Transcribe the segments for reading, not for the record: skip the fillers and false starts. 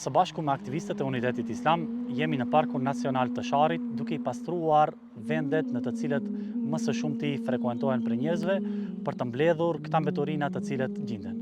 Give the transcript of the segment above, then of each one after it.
Së bashku me aktivistët e Unitetit Islam, jemi në Parkun Nacional të Sharit, duke i pastruar vendet në të cilët më së shumti frekuentohen për njerëzve për të mbledhur këta mbeturina të cilët gjenden.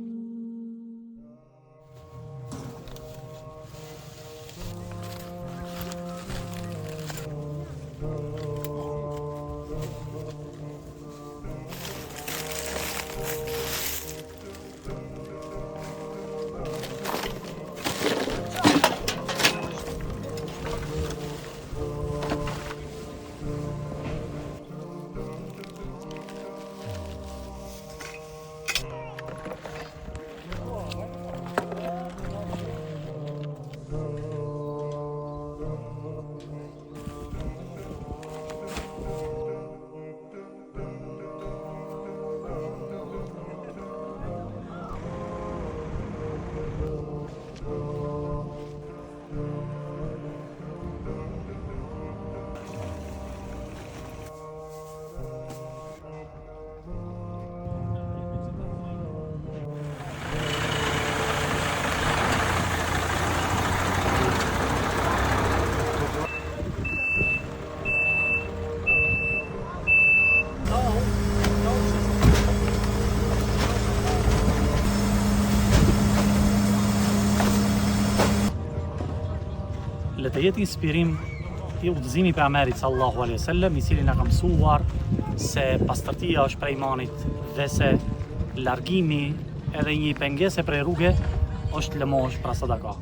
Le të jetë inspirim i udhëzimi i pejgamberit sallallahu alaihi wasallam, i cili na ka mësuar se pastërtia është prej imanit dhe se largimi edhe një pengese prej rruge është lëmosh pra sadaka.